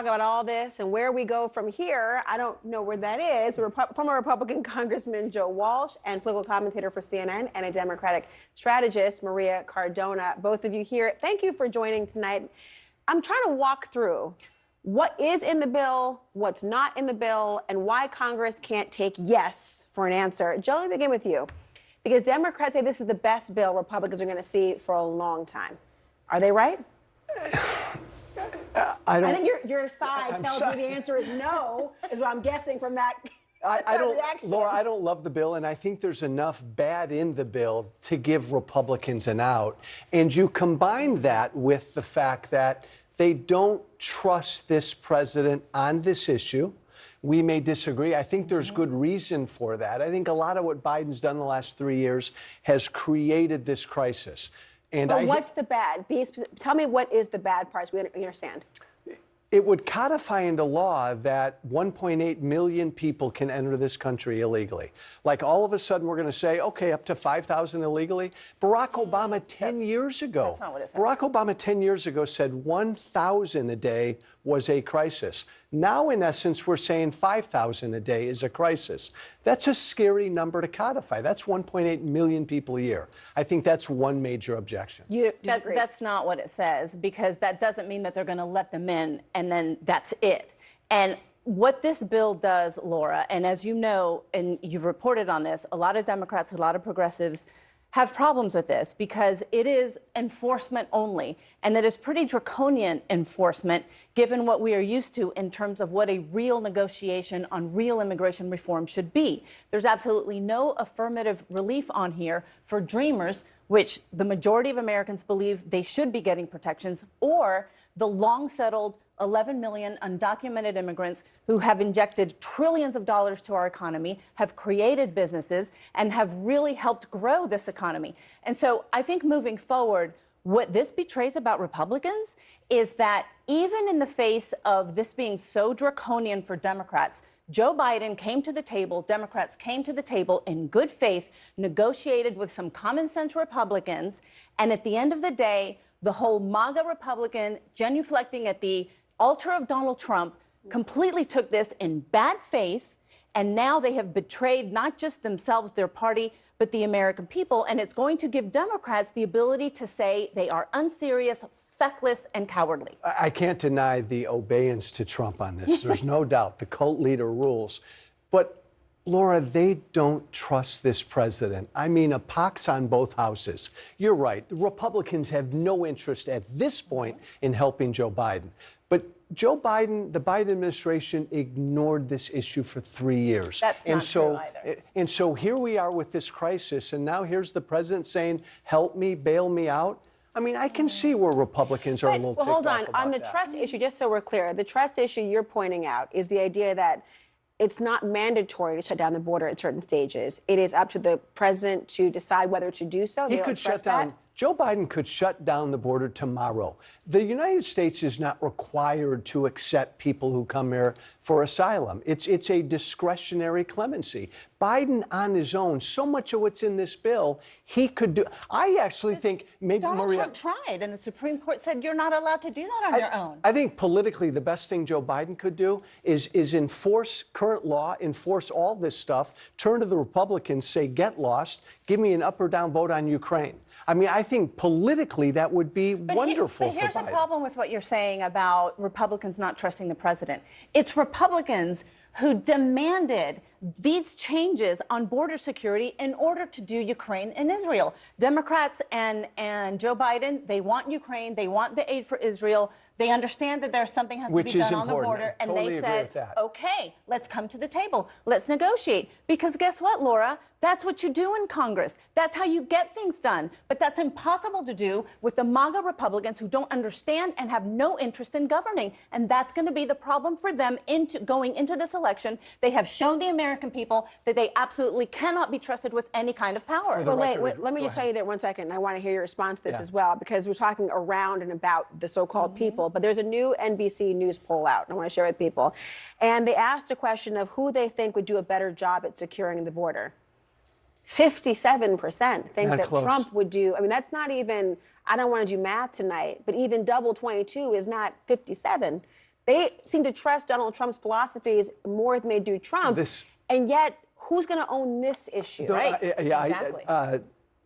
talk about all this and where we go from here. I don't know where that is. Former Republican Congressman Joe Walsh and political commentator for CNN and a Democratic strategist, Maria Cardona, both of you here. Thank you for joining tonight. I'm trying to walk through what is in the bill, what's not in the bill, and why Congress can't take yes for an answer. Joe, let me begin with you. Because Democrats say this is the best bill Republicans are going to see for a long time. Are they right? I think your side tells me the answer is no, is what I'm guessing from that. Laura, I don't love the bill, and I think there's enough bad in the bill to give Republicans an out. And you combine that with the fact that they don't trust this president on this issue. We may disagree. I think there's good reason for that. I think a lot of what Biden's done the last 3 years has created this crisis. But what's the bad? Tell me what is the bad part so we understand. It would codify into law that 1.8 million people can enter this country illegally. Like all of a sudden we're going to say, okay, up to 5,000 illegally. Barack Obama 10 years ago. That's not what it said. Barack Obama 10 years ago said 1,000 a day was a crisis. Now, in essence, we're saying 5,000 a day is a crisis. That's a scary number to codify. That's 1.8 million people a year. I think that's one major objection. That's not what it says, because that doesn't mean that they're going to let them in and then that's it. And what this bill does, Laura, and as you know, and you've reported on this, a lot of Democrats, a lot of progressives have problems with this because it is enforcement only, and it is pretty draconian enforcement given what we are used to in terms of what a real negotiation on real immigration reform should be. There's absolutely no affirmative relief on here for dreamers, which the majority of Americans believe they should be getting protections, or the long-settled 11 million undocumented immigrants who have injected trillions of dollars to our economy, have created businesses, and have really helped grow this economy. And so I think moving forward, what this betrays about Republicans is that even in the face of this being so draconian for Democrats, Joe Biden came to the table, Democrats came to the table in good faith, negotiated with some common sense Republicans, and at the end of the day, the whole MAGA Republican genuflecting at the altar of Donald Trump completely took this in bad faith, and now they have betrayed not just themselves, their party, but the American people, and it's going to give Democrats the ability to say they are unserious, feckless, and cowardly. I can't deny the obedience to Trump on this. There's no doubt. The cult leader rules. But Laura, they don't trust this president. I mean, a pox on both houses. You're right. The Republicans have no interest at this point in helping Joe Biden. But Joe Biden, the Biden administration ignored this issue for 3 years. That's not true either. And so here we are with this crisis, and now here's the president saying, help me, bail me out. I mean, I can see where Republicans are a little ticked off about that. Hold on. On the trust issue, just so we're clear, the trust issue you're pointing out is the idea that it's not mandatory to shut down the border at certain stages. It is up to the president to decide whether to do so. He could shut down. Joe Biden could shut down the border tomorrow. The United States is not required to accept people who come here for asylum. It's a discretionary clemency. Biden on his own, so much of what's in this bill, he could do. I actually think maybe Donald Trump tried, and the Supreme Court said you're not allowed to do that on your own. I think politically the best thing Joe Biden could do is enforce current law, enforce all this stuff, turn to the Republicans, say, get lost, give me an up or down vote on Ukraine. I mean, I think politically that would be wonderful for Biden. But here's the problem with what you're saying about Republicans not trusting the president. It's Republicans who demanded these changes on border security in order to do Ukraine and Israel. Democrats and Joe Biden, they want Ukraine, they want the aid for Israel. They understand that there's something has to be done on the border, and they said, okay, let's come to the table. Let's negotiate. Because guess what, Laura? That's what you do in Congress. That's how you get things done. But that's impossible to do with the MAGA Republicans who don't understand and have no interest in governing. And that's going to be the problem for them going into this election. They have shown the American people that they absolutely cannot be trusted with any kind of power. Well, let me just tell you there 1 second. I want to hear your response to this as well, because we're talking around and about the so-called people. But there's a new NBC News poll out, and I want to share it with people. And they asked a question of who they think would do a better job at securing the border. 57% think that Trump would do. I mean, that's not even, I don't want to do math tonight, but even double 22 is not 57. They seem to trust Donald Trump's philosophies more than they do Trump. And yet, who's going to own this issue? Right. Exactly.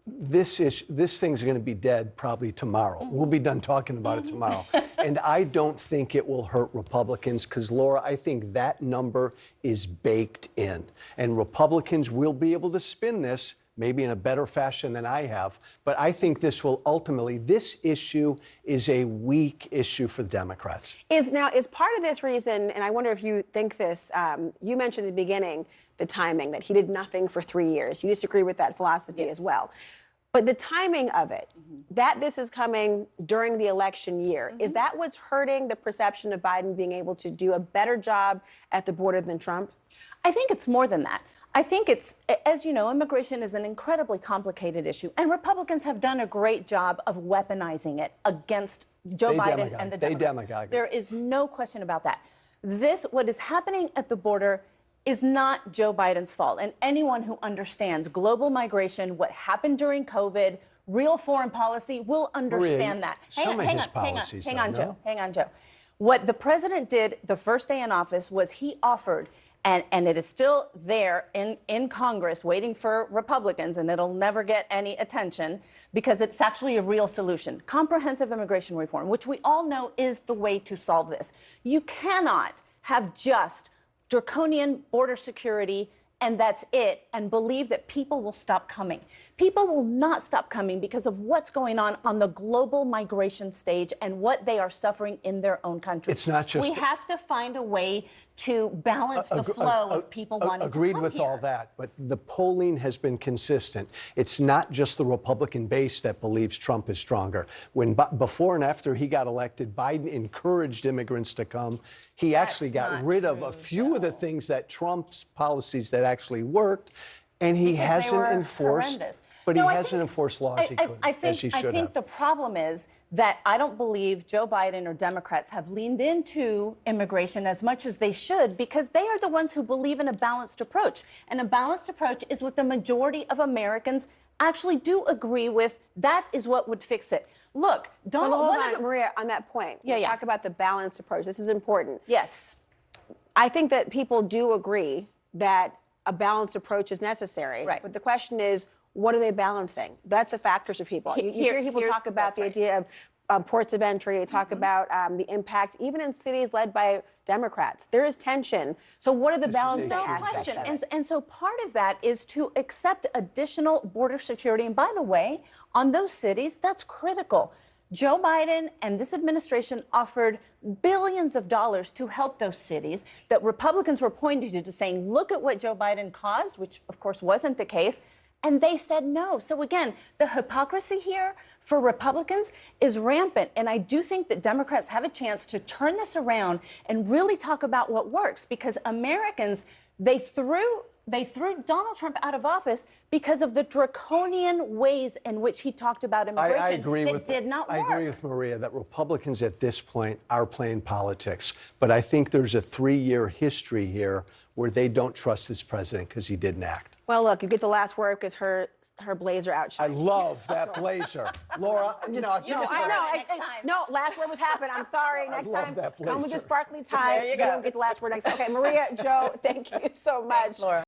This thing's going to be dead probably tomorrow. We'll be done talking about it tomorrow. And I don't think it will hurt Republicans because, Laura, I think that number is baked in. And Republicans will be able to spin this maybe in a better fashion than I have. But I think this will ultimately, this issue is a weak issue for Democrats. Is part of this reason, and I wonder if you think this, you mentioned at the beginning the timing, that he did nothing for 3 years. You disagree with that philosophy as well. But the timing of it, that this is coming during the election year, is that what's hurting the perception of Biden being able to do a better job at the border than Trump? I think it's more than that. I think it's, as you know, immigration is an incredibly complicated issue, and Republicans have done a great job of weaponizing it against Joe Biden and the Democrats. There is no question about that. What is happening at the border is not Joe Biden's fault. And anyone who understands global migration, what happened during COVID, real foreign policy will understand that. Hang on, Joe. What the president did the first day in office was he offered, and it is still there in Congress waiting for Republicans, and it'll never get any attention because it's actually a real solution. Comprehensive immigration reform, which we all know is the way to solve this. You cannot have just draconian border security and that's it, and believe that people will stop coming. People will not stop coming because of what's going on the global migration stage and what they are suffering in their own country. It's not just... We have to find a way to balance the flow of people wanting to come Agreed with here. all that, but the polling has been consistent. It's not just the Republican base that believes Trump is stronger. Before and after he got elected, Biden encouraged immigrants to come. He actually got rid of a few of the things that Trump's policies that actually worked, and he hasn't enforced. But he hasn't enforced laws as he should have. I think the problem is that I don't believe Joe Biden or Democrats have leaned into immigration as much as they should, because they are the ones who believe in a balanced approach. And a balanced approach is what the majority of Americans actually do agree with. That is what would fix it. Look, Maria, on that point, talk about the balanced approach. This is important. Yes. I think that people do agree that a balanced approach is necessary. Right. But the question is, what are they balancing? That's the factors of people. You hear people talk about the idea of ports of entry, talk about the impact, even in cities led by Democrats. There is tension. So what are the balancing aspects of it? And so part of that is to accept additional border security. And by the way, on those cities, that's critical. Joe Biden and this administration offered billions of dollars to help those cities that Republicans were pointing to saying, look at what Joe Biden caused, which of course wasn't the case. And they said no. So again, the hypocrisy here for Republicans is rampant. And I do think that Democrats have a chance to turn this around and really talk about what works, because Americans, they threw Donald Trump out of office because of the draconian ways in which he talked about immigration. I agree did not work. I agree with Maria that Republicans at this point are playing politics. But I think there's a 3-year history here where they don't trust this president because he didn't act. Well, look, you get the last word because her blazer outshines. I love that blazer. Laura, no, last word was happen. I'm sorry. Next time, come with your sparkly tie. There you go. Don't get the last word next time. Okay, Maria, Joe, thank you so much. Thanks, Laura.